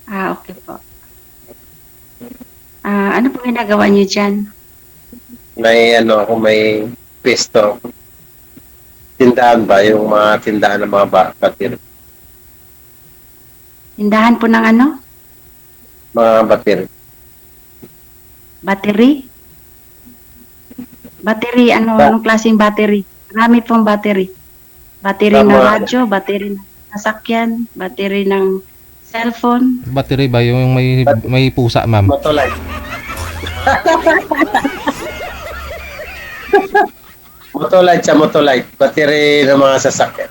Okay po. Ano po ginagawa niyo diyan? May ano ako, may pwesto. Tindahan ba? Yung mga tindahan ng mga batir. Tindahan po ng ano? Mga batir. Battery? Battery, Ba, anong klaseng battery? Marami pong battery. Battery ng tama, radyo, battery ng sasakyan, battery ng cellphone. Battery ba yung may pusa, ma'am? motolite. Motolite siya, motolite. Battery ng mga sasakyan.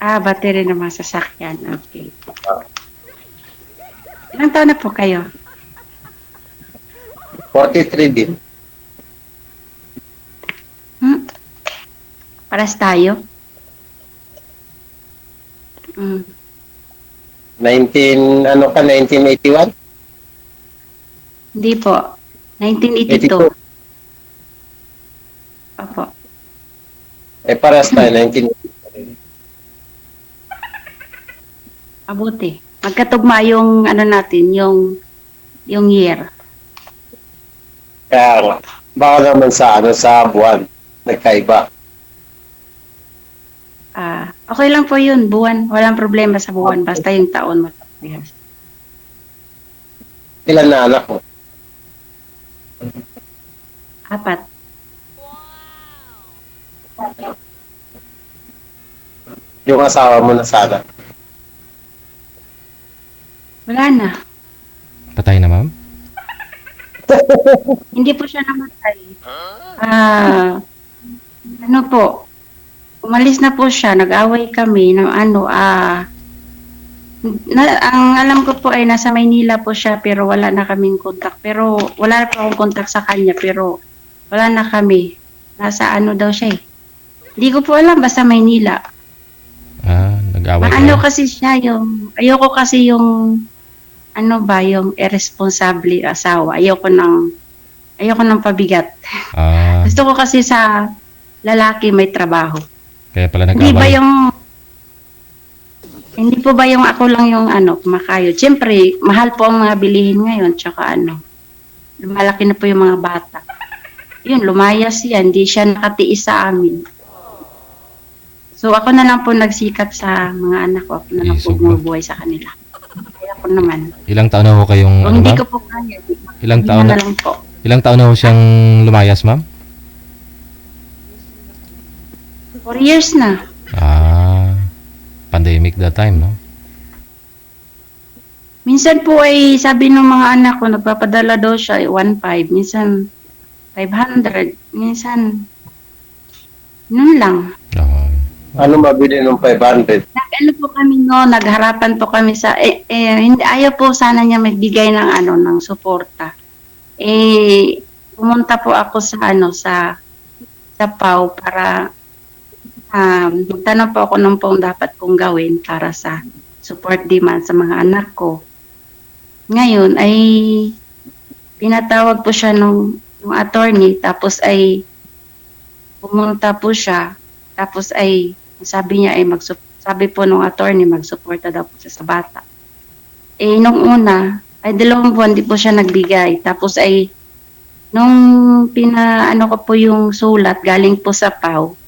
Battery ng mga sasakyan. Okay. Ilang taon na po kayo? 43 din. Paras tayo? 1981? Hindi po. 1982. 82. Opo. Paras tayo, 1982. Mabuti. Magkatugma yung natin, yung year. Kaya nga, baka naman sa buwan, nagkaiba. Okay lang po yun, buwan. Walang problema sa buwan, basta yung taon mo. Yes. Ilan na anak mo? 4. Yung asawa mo na sana. Wala na. Patay na, ma'am? Hindi po siya namatay. Po, umalis na po siya, nag-away kami ng ang alam ko po ay nasa Maynila po siya pero wala na kaming contact. Pero wala na po akong contact sa kanya pero wala na kami. Nasa daw siya eh. Hindi ko po alam, basta Maynila. Nag-away kayo. Kasi siya ayoko kasi yung yung irresponsible asawa. Ayoko ng pabigat. Gusto ko kasi sa lalaki may trabaho. Kaya pala nag-away. Hindi po ba yung ako lang yung kumakayod? Siyempre, mahal po ang mga bilihin ngayon, tsaka lumalaki na po yung mga bata. Yun, lumayas yan, hindi siya nakatiis sa amin. So ako na lang po nagsikap sa mga anak ko, ako na lang po bumubuhay sa kanila. Kaya ko naman. Ilang taon na ho kayong, Kung hindi ko po kaya, ilang taon na lang po. Ilang taon na ho siyang lumayas, ma'am? 4 years na. Pandemic that time, no? Minsan po ay sabi ng mga anak ko, nagpapadala daw siya 1.5, minsan 500, minsan nun lang. Ano mabili ng 500? Po kami nagharapan po kami sa hindi ayaw po sana niya magbigay ng ng suporta. Pumunta po ako sa PAW para magtanong po ako ng pong dapat kong gawin para sa support demand sa mga anak ko. Ngayon ay pinatawag po siya ng attorney tapos ay pumunta po siya tapos ay sabi niya ay sabi po nung attorney magsuporta daw po siya sa bata. Nung una ay 2 buwan di po siya nagbigay tapos ay nung ko po yung sulat galing po sa PAW.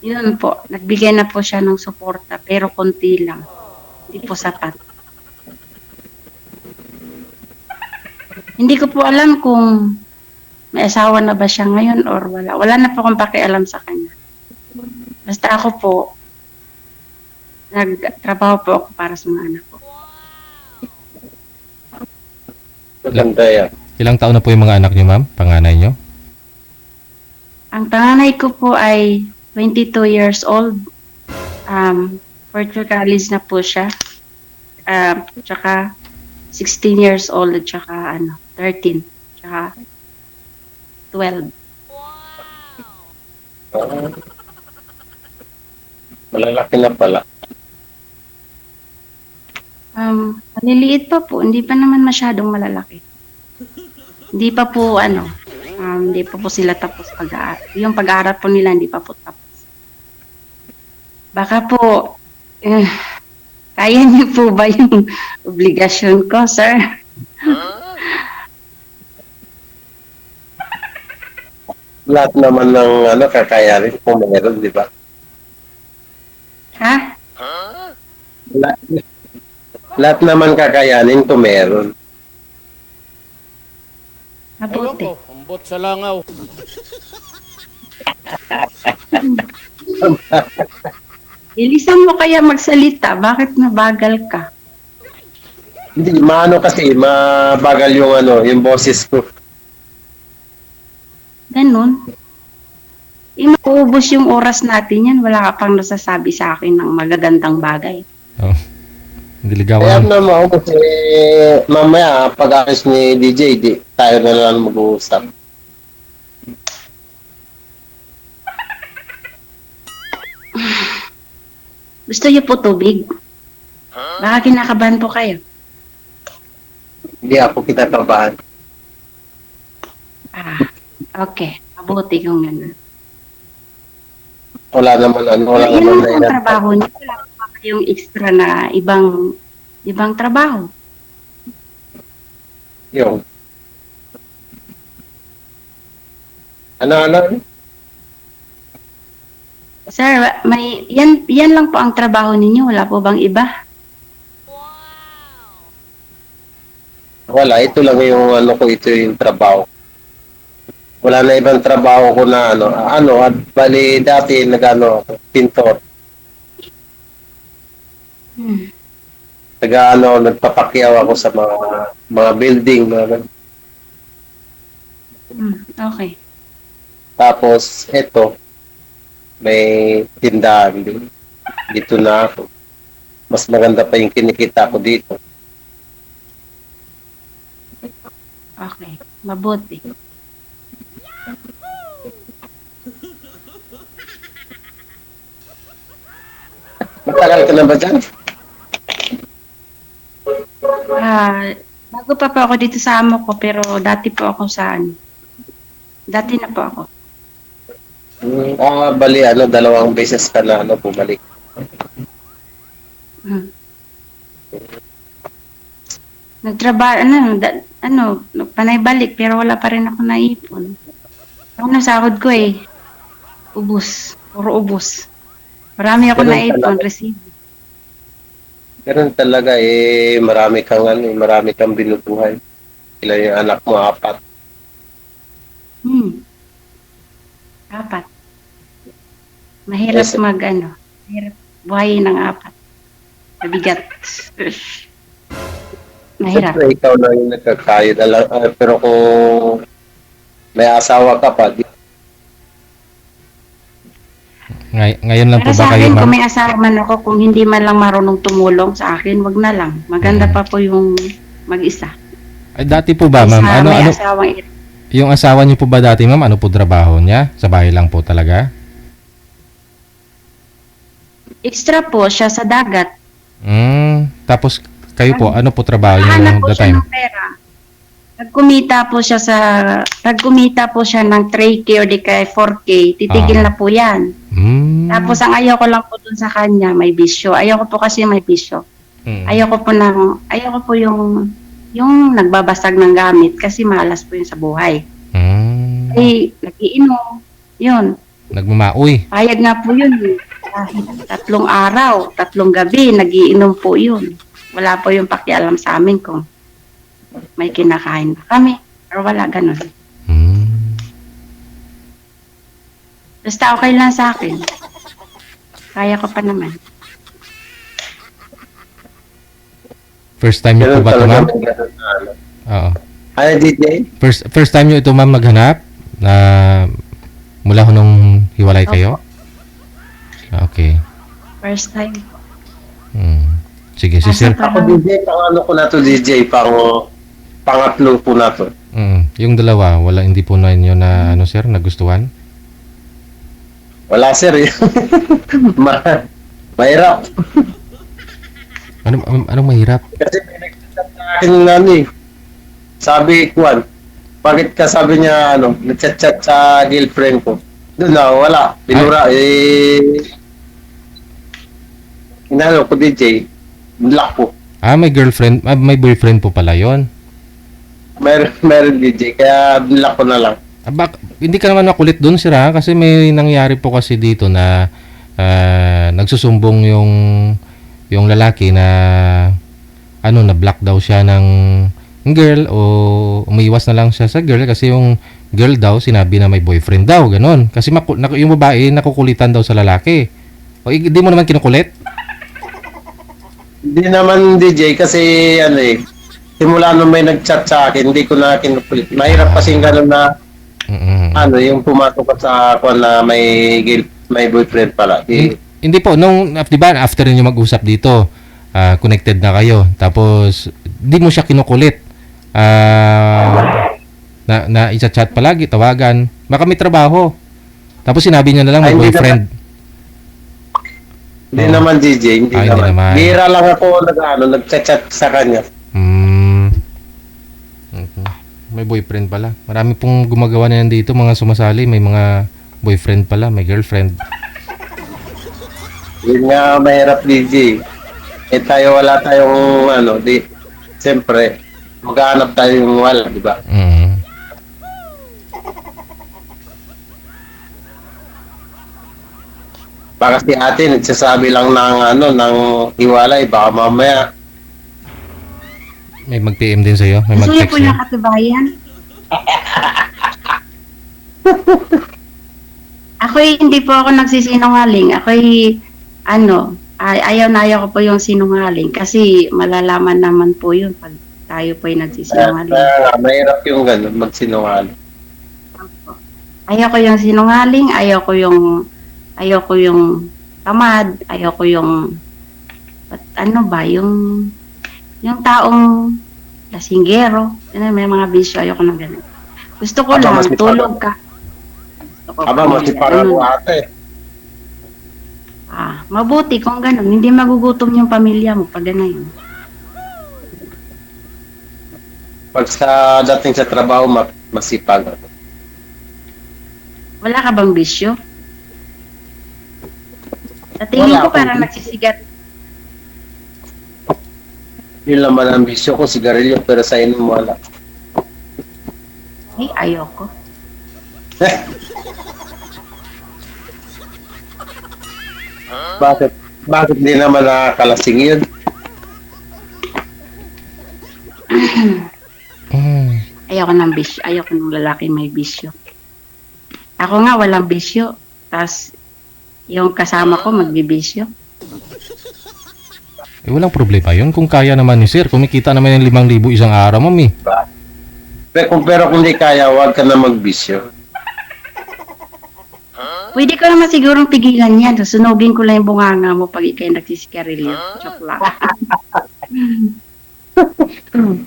Yun po, nagbigay na po siya ng suporta pero konti lang. Hindi po sapat. Hindi ko po alam kung may asawa na ba siya ngayon or wala. Wala na po akong pakialam sa kanya. Basta ako po, nagtrabaho po ako para sa mga anak ko. Maganda yan. Ilang taon na po yung mga anak niyo, ma'am? Panganay niyo? Ang panganay ko po ay 22 years old. Fourth year college na po siya. Tsaka 16 years old at tsaka 13. Tsaka 12. Malalaki na pala. Maliliit pa po. Hindi pa naman masyadong malalaki. Hindi pa po hindi pa po sila tapos pag-aaral. Yung pag-aaral po nila hindi pa po tapos. Baka po Eh, kaya niyo po ba yung obligasyon ko, sir? Lahat naman ng kakayanin kung meron, di ba? Ha? Lahat, lahat naman kakayanin kung meron. Mabuti. Ambot sa langaw. Ilisan mo kaya magsalita. Bakit nabagal ka? Hindi, maano kasi, mabagal yung yung boses ko. Ganun. Inuubos yung oras natin yan. Wala ka pang nasasabi sa akin ng magagandang bagay. Oh. Kaya Diligawan. naman ako kasi mamaya pag-ayos ni DJ, tayo na lang mag-uusap. Gusto niyo po tubig? Baka kinakabahan po kayo. Hindi ako kinakabahan. Ah, okay. Mabuti kung gano'n. Wala naman wala Yun naman lang po ang trabaho niyo. Wala pa kayong extra na ibang trabaho. yung ano? Sir, yan lang po ang trabaho ninyo. Wala po bang iba? Wala, ito lang yung ito yung trabaho. Wala na ibang trabaho ko na at bali dati pintor. Hmm. Nagpapakyaw ako sa mga building, Okay. Tapos ito may tindahan din. Dito na ako. Mas maganda pa yung kinikita ko dito. Okay. Mabuti. Matagal ka na ba dyan? Bago pa po ako dito sa amo ko, pero dati po ako dati na po ako. Bali, 2 beses ka na bumalik. Hmm. Nagtrabaho, panay balik, pero wala pa rin ako naipon. Ako nasahod ko ubus. Puro ubus. Marami ako Ganun naipon, talaga. receive. Ganun talaga, marami kang binubuhay. Ilan yung anak mo? 4. Apat. Mahirap Yes. mahirap buhayin ng 4. Mabigat. Mahirap. Siyempre, ikaw na yung nagkakayod. Pero kung may asawa ka pa, Ngayon lang po Pero ba sa kayo, akin, kung ma'am? may asawa man ako, kung hindi man lang marunong tumulong sa akin, wag na lang. Maganda pa po yung mag-isa. Ay, dati po ba, ma'am? Kaysa may Ano, asawang yung asawa niyo po ba dati, ma'am? Ano po trabaho niya? Sa bahay lang po talaga? extra po siya sa dagat. Tapos kayo po, ano po trabaho niyo Hanap nung po that siya time? ng pera. Nagkumita po siya ng 3K or di kaya 4K, titigil na po yan. Tapos ang ayaw ko lang po dun sa kanya, may bisyo. Ayaw ko po kasi may bisyo. Ayaw ko po yung nagbabasag ng gamit kasi malas po yun sa buhay. Nagiinom. Yun. Nagmamaoy. Payag nga po yun. Kahit 3 araw, 3 gabi, nagiinom po yun. Wala po yung pakialam sa amin kung may kinakain ba kami. Or wala, ganun. Basta okay lang sa akin. Kaya ko pa naman. First time niyo po ba ito, ma'am? Oo. Ano, DJ? First time niyo ito, ma'am, naghanap na mula ho nung hiwalay kayo? Okay. First time. Sige, si sir. Ako DJ, ko na to DJ, pangatlo po na to. Yung dalawa, hindi po na inyo na sir, nagustuhan? Wala sir. Mahirap. Anong mahirap? Kasi may nag-chat sa akin sabi Juan, bakit ka sabi niya nag-chat sa girlfriend ko? Doon na, wala. Binura. Inano ko DJ, block po. May girlfriend, may boyfriend po pala yon. Meron DJ, kaya block ko na lang. Hindi ka naman makulit dun, sir, ha? Kasi may nangyari po kasi dito na nagsusumbong yung lalaki na na-block daw siya ng girl o umiiwas na lang siya sa girl kasi yung girl daw sinabi na may boyfriend daw, ganon. Kasi yung babae nakukulitan daw sa lalaki. O hindi mo naman kinukulit? Hindi naman DJ, kasi simula nung may nag-chat sa akin, hindi ko na kinukulit. Mahirap kasing gano'n na, yung pumatok ka sa ako na may boyfriend pala. Hindi po, di ba, after niyo mag-usap dito, connected na kayo, tapos, di mo siya kinukulit. Na isa-chat palagi, tawagan. Baka may trabaho. Tapos sinabi niya na lang may boyfriend. Hindi naman DJ, hindi naman. Bira lang ako nag-chat sa kanya. May boyfriend pala. Marami pong gumagawa na yan dito, mga sumasali. May mga boyfriend pala, may girlfriend. Yun nga mahirap DJ. Wala tayong siyempre, maghahanap tayo yung wala, di ba? Baka si ate nagsasabi lang ng hiwalay, baka mamaya. May mag-PM din sa'yo? May Gusto niyo mag-text po sa'yo? yung katibayan? Ako'y hindi po ako nagsisinungaling. Ako'y ayaw na ayaw ko po yung sinungaling kasi malalaman naman po yun pag tayo po ay nagsisinungaling. Mahirap yung gano'n, magsinungaling. Ayaw ko yung sinungaling, ayaw ko yung tamad, ayaw ko yung yung taong lasinggero. May mga bisyo, ayaw ko ng gano'n. Gusto ko lang, tulog ka. Masiparan mo ate. Mabuti kung gano'n. Hindi magugutom yung pamilya mo pag gano'n. Pag dating sa trabaho, masipag. Wala ka bang bisyo? Sa tingin ko parang nagsisigat. Yun naman ang bisyo ko, sigarilyo, pero sa inom wala. Ay, ayoko. Bakit di naman nakakalasing yun? Ayoko ng bisyo. Ayoko ng lalaki may bisyo. Ako nga walang bisyo. Tapos yung kasama ko magbibisyo. Walang problema yun. Kung kaya naman ni sir, kumikita naman yung 5,000 isang araw, mami. Pero kung di kaya, huwag ka na magbisyo. Pwede ko naman sigurong pigilan yan. Sunugin ko lang yung bunganga mo pag ikay nagsisigarilyo. Joke lang.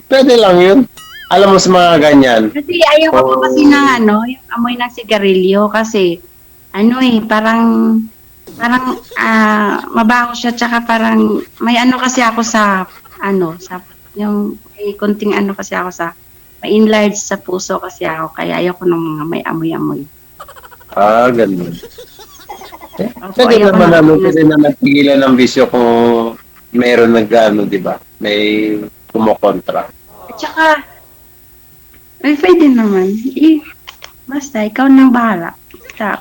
Pwede lang yun. Alam mo sa mga ganyan. Kasi ayoko po kasi ng yung amoy ng sigarilyo kasi parang mabaho siya tsaka parang may kasi ako sa yung may konting kasi ako sa may enlarge sa puso kasi ako kaya ayoko ng mga may amoy-amoy. Ganun. Pwede naman pigilan ng bisyo kung meron di ba? May kumokontra. Tsaka pwede naman. Basta ikaw nang bahala.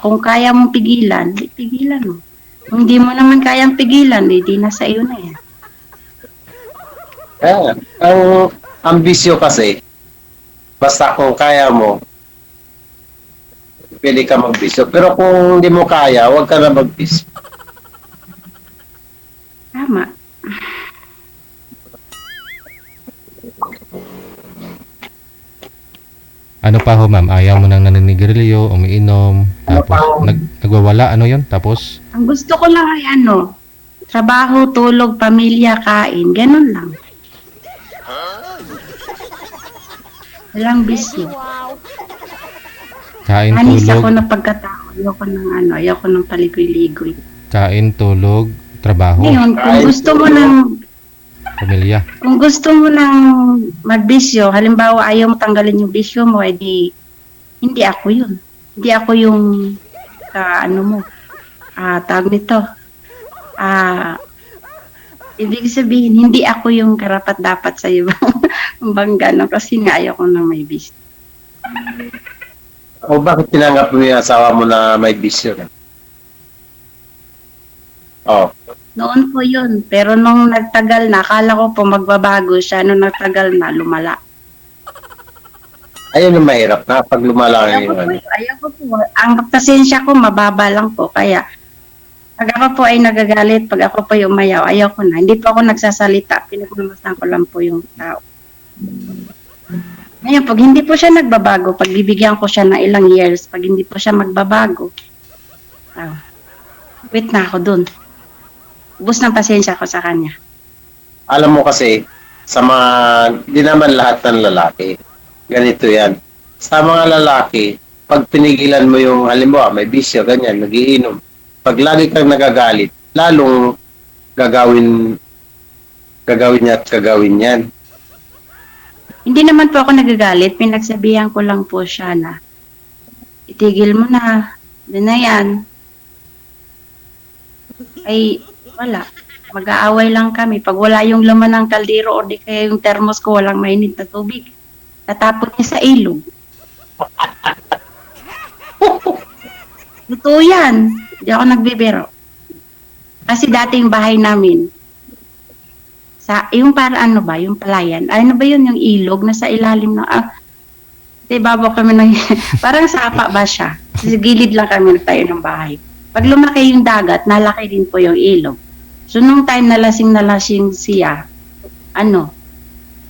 Kung kaya mong pigilan, pigilan mo. Kung hindi mo naman kayang pigilan, di nasa iyo na yan. Ang bisyo kasi, basta kung kaya mo, pwede ka magbisyo. Pero kung hindi mo kaya, huwag ka na magbisyo. Tama. Ano pa ho, ma'am? Ayaw mo nang naninigarilyo, umiinom, tapos nagwawala, yun? Tapos? Ang gusto ko lang ay trabaho, tulog, pamilya, kain. Ganun lang. Walang bisyo. Kain, Anis tulog. ako na pagkatao. Ayoko ng paligoy-ligoy. Kain, tulog, trabaho, Ngayon, pamilya. kung gusto mo ng magbisyo, halimbawa ayaw mo tanggalin yung bisyo mo, edi hindi ako yun. Hindi ako yung tawag nito. ibig sabihin, hindi ako yung karapat-dapat sa iyo. Bang gano'n, kasi nga ayaw ko na may business. O bakit tinanggap mo yung asawa mo na may bisyo na? Oh. Noon po yun, pero nung nagtagal na, akala ko po magbabago siya, nung nagtagal na, lumala. Ayun yung mahirap na pag lumala Ayaw ko yung po, ano. ayaw ko po. Ang pasensya ko, mababa lang po, kaya pag ako po ay nagagalit, pag ako po ay umayaw, ayaw ko na. Hindi po ako nagsasalita, pinagmamasan ko lang po yung tao. Ngayon, pag hindi po siya nagbabago, pag bibigyan ko siya ng ilang years, pag hindi po siya magbabago, quit na ako dun. Ubus ng pasensya ko sa kanya. Alam mo kasi, sa mga, di naman lahat ng lalaki, ganito yan. Sa mga lalaki, pag pinigilan mo yung, halimbawa, may bisyo, ganyan, nagiinom. Pag lagi kang nagagalit, lalong gagawin niya at gagawin yan. Hindi naman po ako nagagalit, pinagsabihan ko lang po siya na itigil mo na, din na yan. Ay, wala. Mag-aaway lang kami. Pag wala yung laman ng kaldero o di kaya yung thermos ko, walang mainit na tubig. Tatapon niya sa ilog. Totoo yan. Hindi ako nagbibiro. Kasi dati yung bahay namin, yung para ano ba, yung palayan, ano ba yun, yung ilog na sa ilalim ng, babaw kami ng, parang sapa ba siya? Sa gilid lang kami tayo ng bahay. Pag lumaki yung dagat, nalaki din po yung ilog. So, nung time na lasing siya,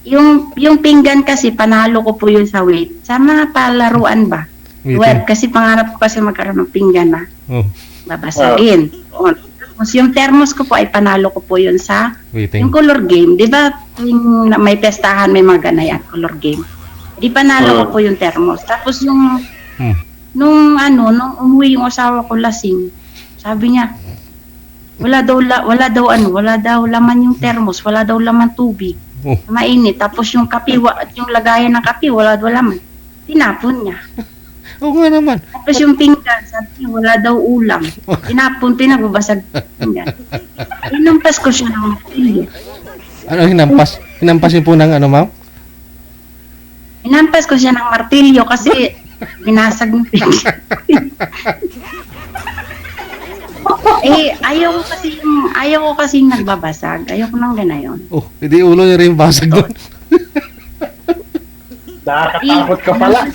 yung pinggan kasi, panalo ko po yun sa weight. Sa mga palaruan ba? Well, kasi pangarap ko kasi magkaroon ng pinggan na babasagin. Tapos yung thermos ko po ay panalo ko po yun sa yung color game. Di ba yung may pestahan, may mga ganayan, color game. Di panalo ko po yung thermos. Tapos yung nung umuwi yung asawa ko lasing, sabi niya, wala daw laman yung thermos, wala daw laman tubig. Mainit. Tapos yung kape, yung lagayan ng kape, wala daw laman. Tinapon niya. Oo nga naman. Tapos yung pinggan, sabi niya, wala daw ulam. Tinapon, pinagbabasag pinggan. Hinampas ko siya ng martilyo. Ano hinampas? Hinampas niyo po ng ano, ma'am? Hinampas ko siya ng martilyo kasi binasag ng pinggan. ayaw ko kasi nagbabasag. Ayaw ko nang ganayon. Oh, hindi ulo niya rin basag doon. Nakakatakot ka pala.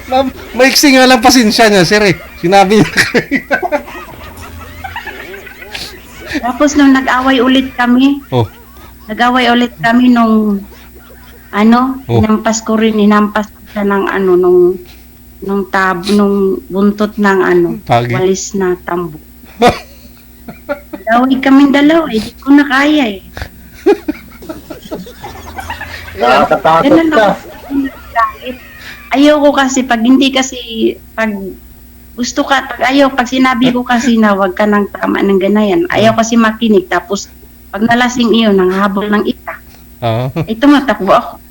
Ma'am, maiksi nga lang pasensya niya, sir eh. Sinabi niya. Tapos nung nag-away ulit kami, nung hinampas ko siya ng nung buntot ng Pagi. walis na tambo. Nag-away kami dalawa, hindi ko na kaya eh. Nakakatakot Ganun ka. ako. Ayoko kasi pag sinabi ko kasi na wag ka nang tama ng ganayan, ayaw kasi makinig, tapos pag nalasing iyon, nanghabol ng itak. Ito matakbo ako.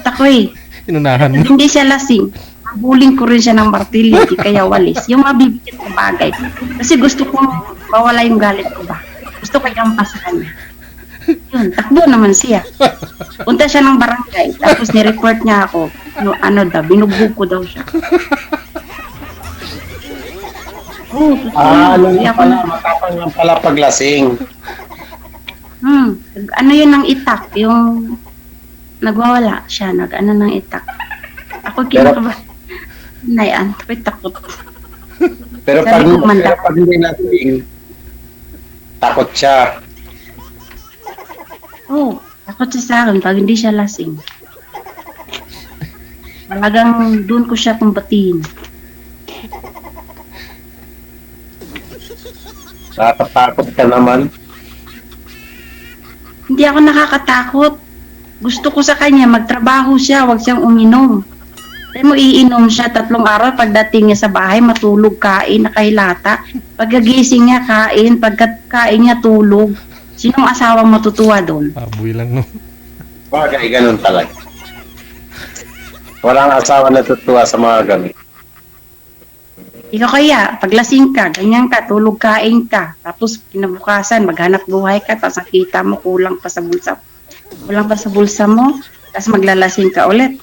Takbo eh. Inunahan mo. Hindi siya lasing. Habulin ko rin siya ng martilyo, di kaya walis. Yung mabibigit ko bagay. Kasi gusto ko mawala yung galit ko ba. Gusto ko iampas sa kanya. Yun, takbo naman siya. Punta siya ng barangay, tapos ni-report niya ako. Binugbog ko daw siya. Matapang lang pala paglasing. Yun ng itak, yung nagwawala siya, ng itak. Ako kinakaba. Nayan, ako'y takot. Pero Sabi ko, pag hindi lasing, takot siya. Takot siya sa akin pag hindi siya lasing. Talagang doon ko siya kumbatiin. Nakakatakot ka naman. Hindi ako nakakatakot. Gusto ko sa kanya, magtrabaho siya, wag siyang uminom. Kaya mo iinom siya 3 araw, pagdating niya sa bahay, matulog, kain, nakahilata. Pagkagising niya, kain, pagkakain niya, tulog. Sinong asawang matutuwa doon? Baboy lang, no? Bagay, ganun talaga. Walang asawa na tutuwa sa mga ganun. Ikaw kaya, paglasing ka, ganyan ka, tulog kain ka, tapos kinabukasan, maghanap buhay ka, tapos nakita mo kulang pa sa bulsa mo, tapos maglalasing ka ulit.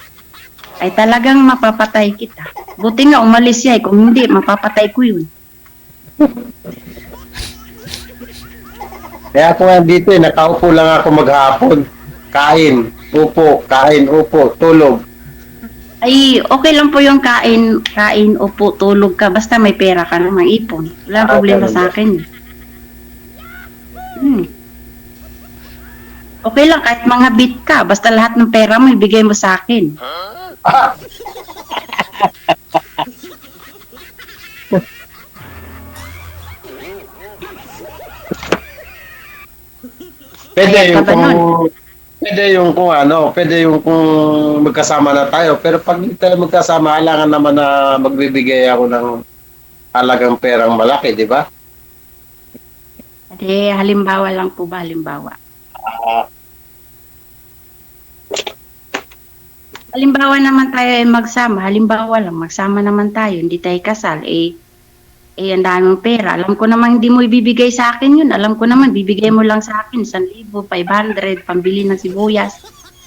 Ay talagang mapapatay kita. Buti nga umalis siya, kung hindi, mapapatay ko yun. Kaya ako nga dito nakaupo lang ako maghapon. Kain, upo, tulog. Ay, okay lang po yung kain, upo, tulog ka, basta may pera ka namang ipon. Wala problema ganun sa ba? akin. Okay lang, kahit mga bit ka, basta lahat ng pera mo, ibigay mo sa akin. Pwede Kaya yung ka ba nun? pwede yung kung magkasama na tayo. Pero pag hindi tayo magkasama, kailangan naman na magbibigay ako ng halagang perang malaki, di ba? Kasi halimbawa lang po ba, halimbawa. Ah, Halimbawa naman tayo ay magsama, halimbawa lang, magsama naman tayo, hindi tayo kasal, ang daming pera. Alam ko naman hindi mo ibibigay sa akin yun. Alam ko naman, bibigay mo lang sa akin 1,000, 500, pambili ng sibuyas,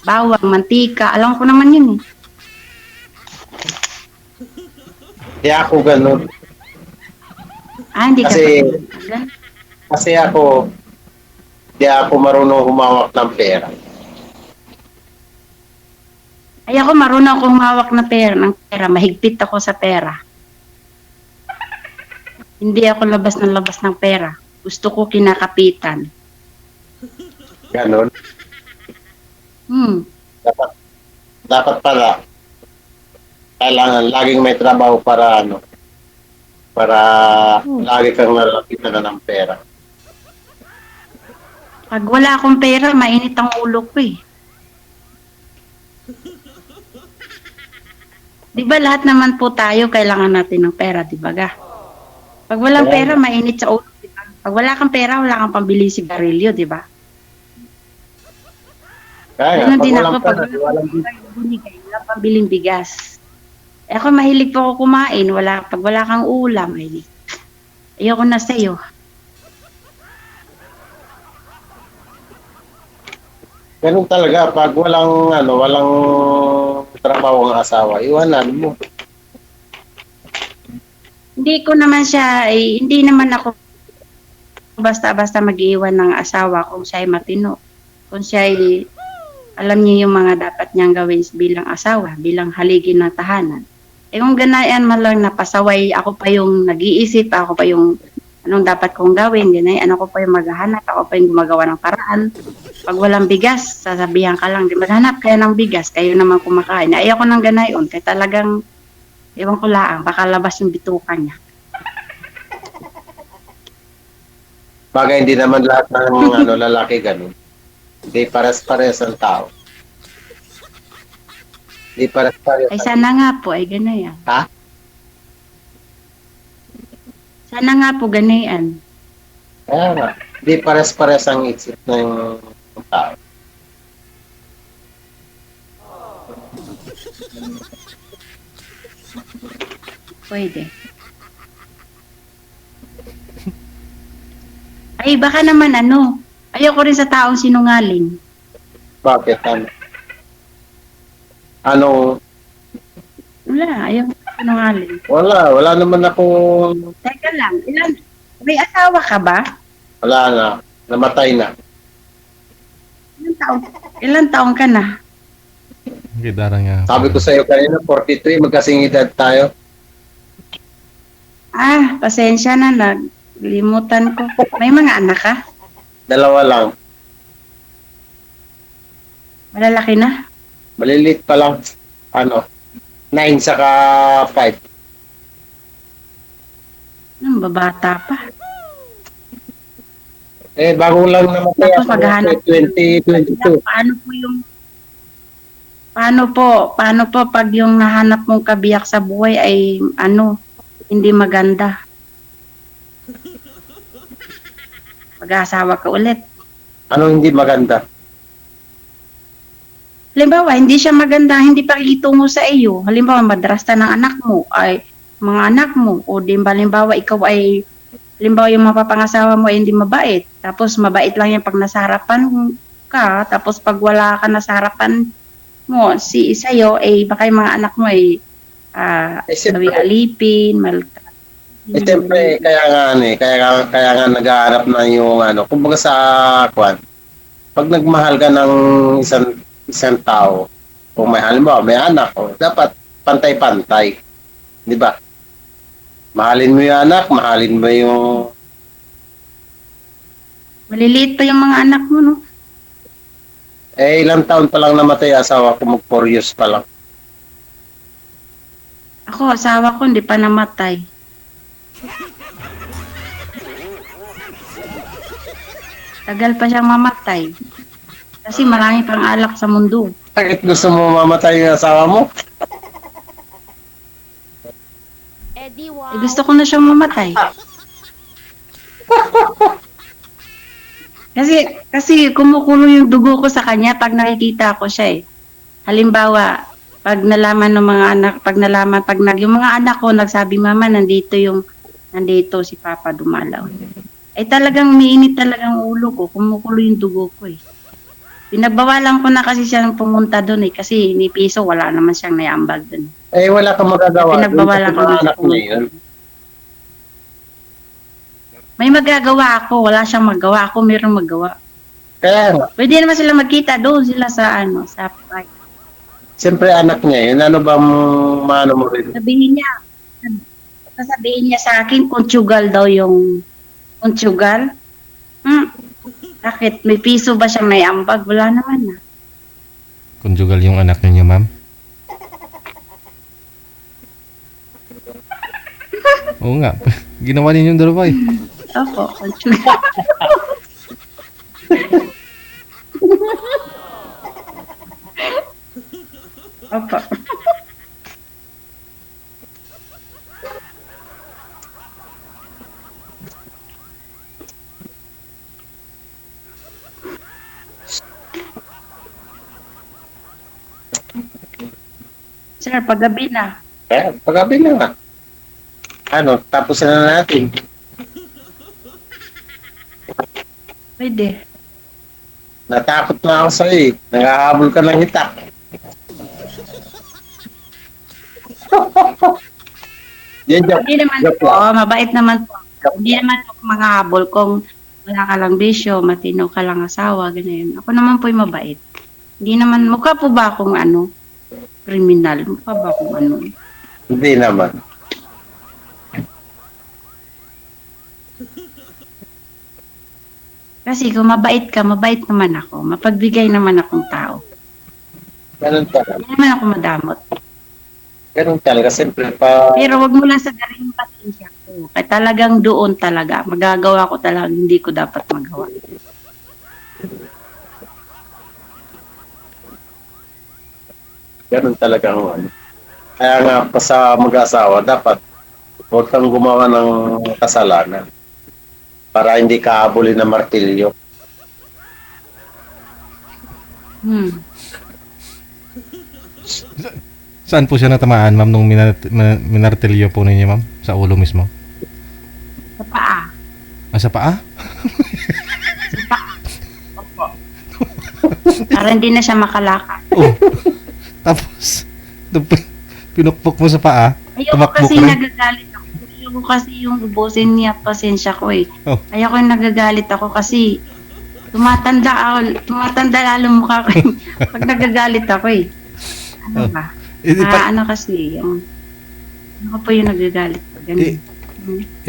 bawang, mantika. Alam ko naman yun eh. kaya ako ganun. Hindi ka Kasi- pa ganun. Kasi di ako marunong humawak ng pera. Ay ako marunong akong humawak ng pera, mahigpit ako sa pera. Hindi ako labas ng pera. Gusto ko kinakapitan. Ganun. Dapat pala, kailangan laging may trabaho para lagi kang nalapitan na ng pera. Pag wala akong pera, mainit ang ulo ko eh. Di ba lahat naman po tayo kailangan natin ng pera, di ba ga? Pag walang pera, mainit sa ulo, di ba? Pag wala kang pera, wala kang pambili sigarilyo, di ba? Kaya Ganun pag din walang ako, pag pera, walang wala pambiling bigas. Ako mahilig po ako kumain, pag wala kang ulam, ayoko na sa'yo. ganun talaga pag walang trabaho ang asawa, iwanan mo. Hindi naman ako basta-basta mag-iwan ng asawa kung siya ay matino. Kung siya ay, alam niya yung mga dapat niyang gawin bilang asawa, bilang haligi ng tahanan. Kung ganayan man lang napasaway, ako pa yung nag-iisip, ako pa yung anong dapat kong gawin, ganayan, ako pa yung maghahanap, ako pa yung gumagawa ng paraan. Pag walang bigas, sasabihan ka lang, di maghanap kayo ng bigas, kayo naman kumakain. Ayaw ko ng ganayon, kaya talagang, ewan ko lang, baka labas yung bitukan niya. Bagay hindi naman lahat ng lalaki ganun. Hindi pares-pares ang tao. Hindi pares-pares. Ay sana nga po, ay ganayan. Ha? Sana nga po, ganayan. Kaya nga, hindi pares-pares ang isip ng tao. Pwede. Ay, baka naman ayoko rin sa taong sinungaling. Bakit? Ano? Ayoko sa sinungaling. Wala naman ako, Teka lang, may asawa ka ba? wala na, namatay na. Ilan taong ka na? Gidara nga. Sabi ko sa iyo kanina, 43, magkasing edad tayo. Pasensya na, naglimutan ko. May mga anak ka? 2 lang. Malalaki na? Malilit pa lang. 9 saka 5. Babata pa. Bagong lang namatay Tapos ako. maghahanap. 2022. Paano po pag yung nahanap mong kabiyak sa buhay ay hindi maganda? Mag-aasawa ka ulit. Ano hindi maganda? Halimbawa, hindi siya maganda, hindi pakikitungo sa iyo. Halimbawa, madrasta ng anak mo, ay mga anak mo. O di halimbawa ikaw ay, halimbawa yung mapapangasawa mo ay hindi mabait. Tapos mabait lang yan pag nasa harapan ka. Tapos pag wala ka nasa harapan mo, sa'yo, baka yung mga anak mo ay Siyempre, alipin, siyempre, kaya nga nag-aarap na yung kumbaga sa kwan, pag nagmahal ka ng isang tao, kung may halimbawa, may anak, dapat pantay-pantay. Di ba? Mahalin mo yung anak, mahalin mo yung... maliliit pa yung mga anak mo, no? ilang taon pa lang namatay asawa ko, mag 4 years pa lang. Ako, asawa ko, hindi pa namatay. Tagal pa siyang mamatay. Kasi marami pang alak sa mundo. Bakit gusto mo mamatay yung asawa mo? Gusto ko na siyang mamatay. Kasi kumukulo yung dugo ko sa kanya pag nakikita ko siya eh. Halimbawa, pag nalaman ng mga anak, yung mga anak ko nagsabi, mama, nandito si Papa dumalaw. Talagang umiinit talagang ulo ko, kumukulo yung dugo ko eh. Pinagbawalan ko na kasi siyang pumunta doon eh, kasi ni Piso wala naman siyang naiambag doon. Wala kang magagawa. Pinagbawalan ko na anak niya yun. May magagawa ako, wala siyang magawa, ako mayroong magawa. Kaya nga, Pwede naman sila magkita doon sila sa park. siyempre anak niya yun. Ano bang maano mo rin? Sasabihin niya sa akin, conjugal daw yung conjugal. Bakit? May Piso ba siyang naiambag? Wala naman na. Conjugal yung anak niyo, ma'am? Oo nga. Ginawa ninyo yung dalawa eh. Opo, conjugal. Opo. Sir, paggabi na. Paggabi na nga. Tapos na natin. Pwede. Natakot na ako sa'yo eh. Nangahabol ka ng hitak. Yan, Hindi naman po, mabait naman po. Hindi naman po mga habol kung wala ka lang bisyo, matino ka lang asawa, ganyan. Ako naman po yung mabait. Hindi naman, mukha po ba akong kriminal? Mukha ba akong Hindi naman. Kasi kung mabait ka, mabait naman ako. Mapagbigay naman akong tao. Ganun talaga. Hindi naman ako madamot. Ganun talaga. Siyempre Pero wag mo lang sa galing yung pasensya ko. Kaya talagang doon talaga. Magagawa ko talaga hindi ko dapat magawa. ganun talaga ang Kaya nga pa sa mag-asawa, dapat huwag kang gumawa ng kasalanan para hindi ka habulin ng martilyo. Saan po siya natamaan, ma'am, nung minartilyo po ninyo, ma'am? Sa ulo mismo? Sa paa. Sa paa? Sa paa. Opo. Para hindi na siya makalakad. Oh. Tapos, pinukpok mo sa paa, Ayoko tumakbo kasi ka rin. nagagalit ako. Ayoko kasi yung ubusin niya pasensya ko eh. Oh. Ayoko yung nagagalit ako kasi tumatanda lalo mukha ko pag nagagalit ako eh. Ano ba? Kasi yung ako po yung nagagalit ko. Ganun.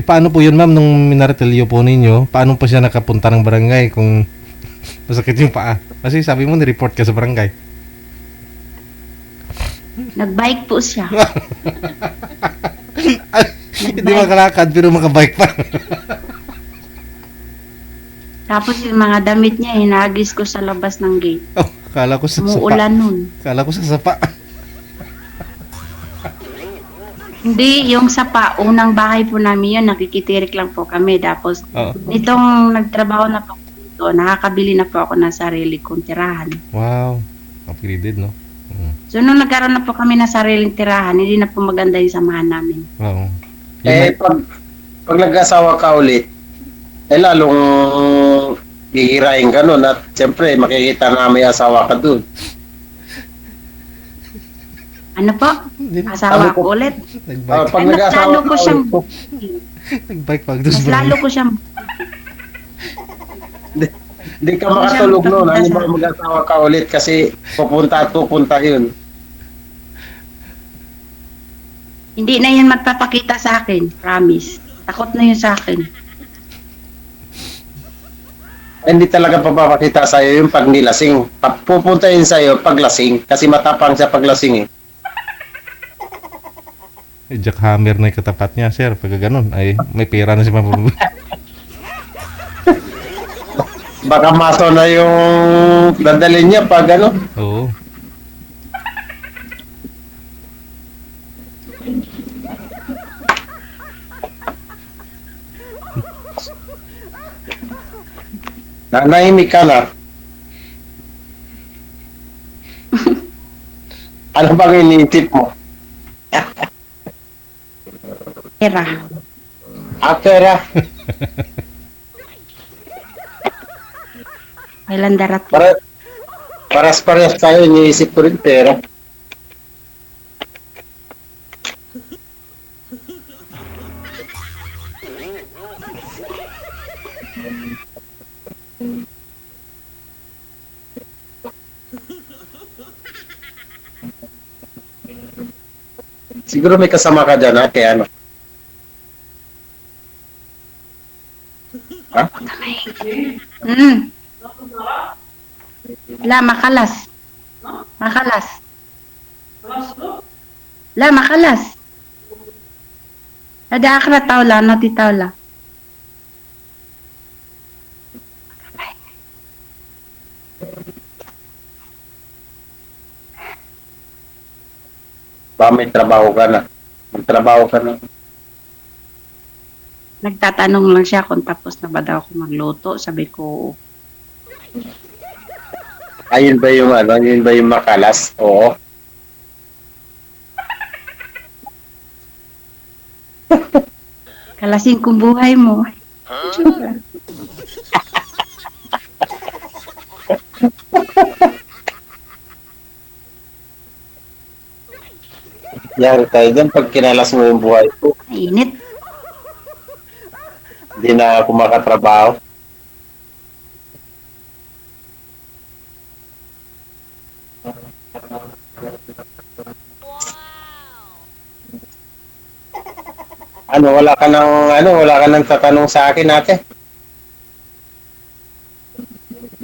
Paano po yun, ma'am, nung minartilyo po ninyo? Paano pa siya nakapunta ng barangay kung masakit yung paa? Kasi sabi mo, ni-report ka sa barangay. Nagbike po siya. Hindi makalakad, pero makabike pa. Tapos yung mga damit niya, hinagis ko sa labas ng gate. Oh, kala ko sa Umuulan nun. Kala ko sa sapa. Hindi, yung sapa, unang bahay po namin yun, nakikitirik lang po kami. Tapos, Oo. nitong nagtrabaho na po ako dito, nakakabili na po ako ng sarili kong tirahan. Wow. Upgraded, no? So, nung nagkaroon na po kami ng sariling tirahan, hindi na po maganda yung samahan namin. Oo. Pag nag-asawa ka ulit, lalong hihirain ka nun at siyempre makikita na may asawa ka dun. Ano po? Asawa ko ulit. Nag-bike. Pag Ay, mas nag-asawa lalo ka ko siyang, ulit, Nag-bike pag mas lalo ko siyang, di ka makatulog nun. Ano ba mag-asawa ka ulit kasi pupunta at pupunta yun. hindi na yun magpapakita sa akin. Promise. Takot na yun sa akin. Hindi talaga papapakita sa'yo yung pag nilasing. Pupunta yun sa'yo pag lasing kasi matapang siya pag lasing eh. jackhammer na yung katapat niya, sir. Pag ganun, ay may pera na si Ma'am. Baka maso na yung dadalhin niya pag ano. Oo. Nanahimik ka na. Ano bang iniisip mo? Pera. Pera. Kailan darating? Paras-paras tayo, iniisip ko rin pera. Siguro may kasama ka dyan, ha? Kaya ano? Ha? La, makalas. Makalas. La, makalas. Ada akra tawla, nati tawla. Ba may trabaho ka na? May trabaho ka na? Nagtatanong lang siya kung tapos na ba daw ako magluto. Sabi ko, Ayun ba yung ano? Yun ba yung makalas? Oo. kalasin kong buhay mo. Yari tayo dyan pag kinalas mo yung buhay ko. Mainit. Hindi na ako makatrabaho. Wala ka nang tatanong sa akin, ate.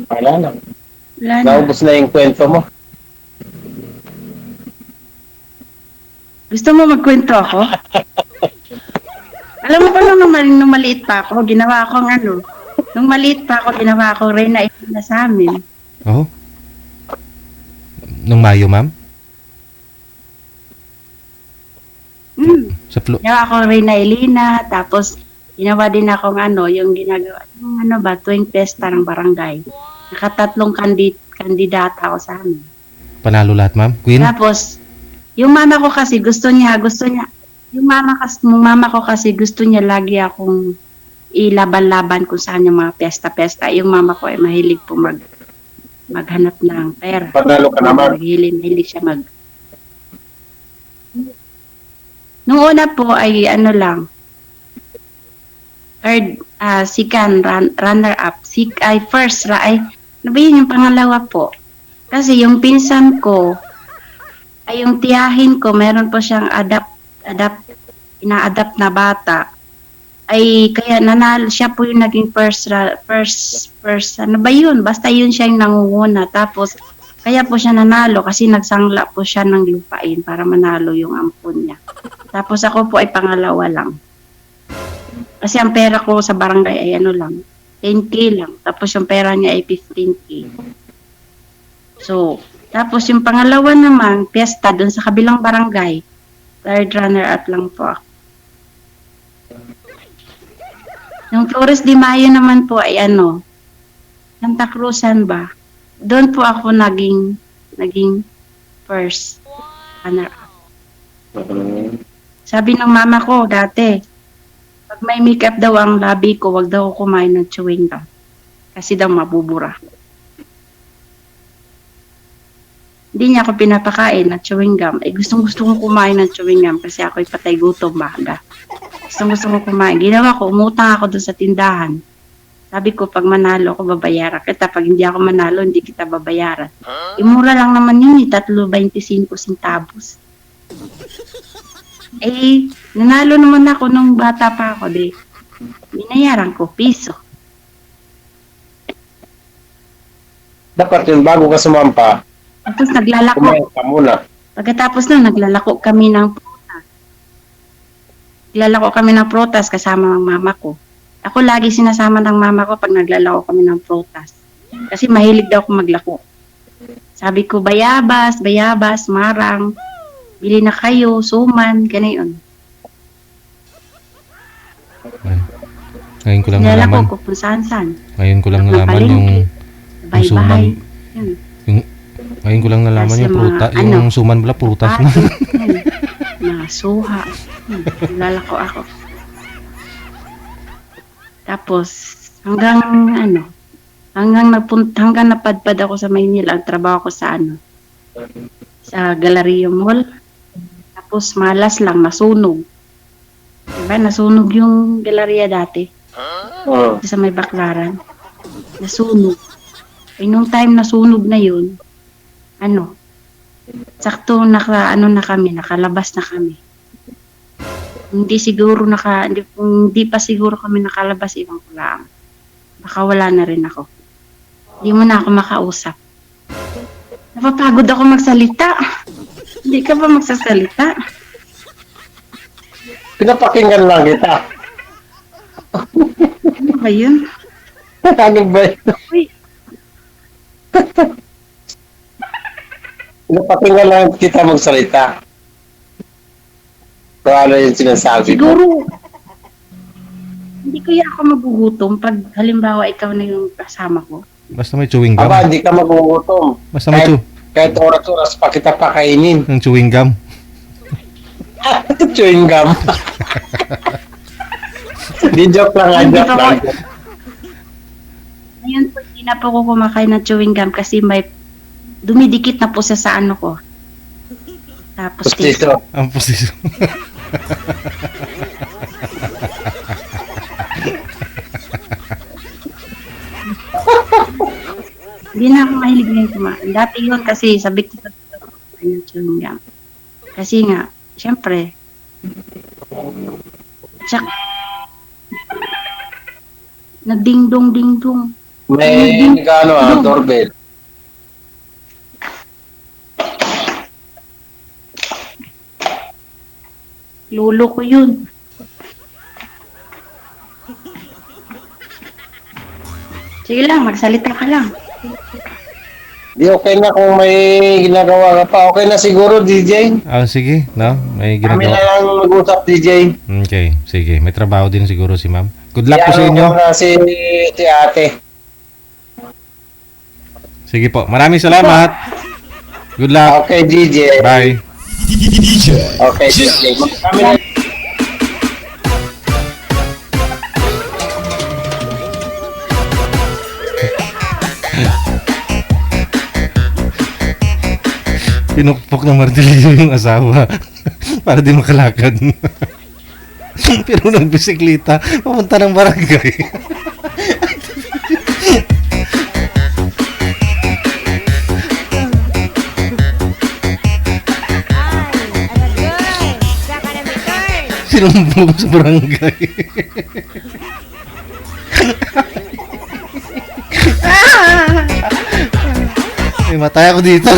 Wala na. Wala na. Naubos na yung kwento mo. Gusto mo magkwento ako? Alam mo ba nung maliit pa ako, ginawa akong ano, nung maliit pa ako, ginawa akong Reyna Elena sa amin. Oo. Nung Mayo, ma'am? Sa Ginawa akong Reyna Elena, tapos ginawa din akong ano, yung ginagawa, yung ano ba, tuwing pesta ng barangay. Nakatatlong kandidata ako sa amin. panalo lahat, ma'am? Queen? Tapos, yung mama ko kasi gusto niya, yung mama ko kasi gusto niya lagi akong ilaban-laban kung saan yung mga pesta-pesta. Yung mama ko ay mahilig po maghanap ng pera. Panalo ka naman. Mahilig siya Nung una po ay ano lang, runner-up. Ano ba yun yung pangalawa po? Kasi yung pinsan ko, ay yung tiyahin ko, meron po siyang ina-adapt na bata. Ay kaya nanalo, siya po yung naging first, ano ba yun? Basta yun siya yung nangunguna. Tapos, kaya po siya nanalo kasi nagsangla po siya ng lupain para manalo yung ampon niya. Tapos ako po ay pangalawa lang. Kasi ang pera ko sa barangay ay ano lang, 10K lang. Tapos yung pera niya ay 15K. So, tapos yung pangalawa naman, piyesta doon sa kabilang barangay. Third runner-up lang po ako. Yung Flores de Mayo naman po ay ano, Santa Cruzan ba? Doon po ako naging first runner-up. Mm. Sabi ng mama ko dati, pag may makeup daw ang labi ko, wag daw ako kumain ng chewing gum. Kasi daw mabubura. Hindi niya ako pinapakain ng chewing gum. Gustong-gusto ko kumain ng chewing gum kasi ako'y patay gutom baga. Gustong-gusto ko kumain. Ginawa ko, umutang ako doon sa tindahan. Sabi ko, pag manalo ako, babayaran kita. Pag hindi ako manalo, hindi kita babayaran. Mura lang naman yun, 3.25 centavos. Nanalo naman ako nung bata pa ako, binayaran ko, piso. Dapat yun, bago ka sumampa, Tapos naglalako. kumain ka muna. Pagkatapos na, naglalako kami ng prutas. Naglalako kami ng prutas kasama ng mama ko. Ako lagi sinasama ng mama ko pag naglalako kami ng prutas. Kasi mahilig daw ako maglako. Sabi ko, bayabas, marang, bili na kayo, suman, gano'n. Ngayon ko lang Nilalako nalaman. ko kung saan-saan. Ngayon ko lang nalaman yung Bahay-bahay. Yun. ngayon ko lang nalaman Kasi yung mga, pruta, yung suman pala prutas na. Mga suha. Lalako ako. Tapos, hanggang napadpad ako sa Maynila, ang trabaho ko sa sa Galleria Mall. Tapos, malas lang, nasunog. Diba, nasunog yung Galleria dati. Oh. Sa may Baklaran. Nasunog. Nung time nasunog na yun, sakto nakalabas na kami. Hindi pa siguro kami nakalabas, ibang ko lang. Baka wala na rin ako. Hindi mo na ako makausap. Napapagod ako magsalita. Hindi ka ba magsasalita? Pinapakinggan lang kita. Ano ba yun? Ano ba yun? Uy, Pinapakinggan lang kita magsalita. Kung ano yung sinasabi mo. siguro, hindi kaya ako magugutom pag halimbawa ikaw na yung kasama ko. Basta may chewing gum. Aba, hindi ka magugutom. Basta may Kahit oras-oras pa kita pakainin. ng chewing gum. Chewing gum. Di joke lang, Hindi joke pa lang. Ngayon po, hindi na po ako kumakain ng chewing gum kasi may dumidikit na po sa ano ko. Tapos Pustiso. Ang posisyon. hindi na ako mahilig ngayon kumain. Dati yun kasi sabik ko kumain ng chewing gum. Kasi nga, syempre, tsak, nagdingdong-dingdong. May doorbell. Lolo ko yun. Sige lang, magsalita ka lang. Di okay na kung may ginagawa ka pa. Okay na siguro, DJ. Sige, no? May Kami na ginagawa. lang mag-usap, DJ. Okay, sige. May trabaho din siguro si ma'am. Good luck po sa inyo. Na si ate. Sige po. Maraming salamat. Good luck. Okay, DJ. Bye. Okay, DJ. Kami na. Pinukpok ng martilyo yung asawa para di makalakad. Pero nagbisikleta, papunta ng barangay. Sinumbong sa barangay. May matay ako dito.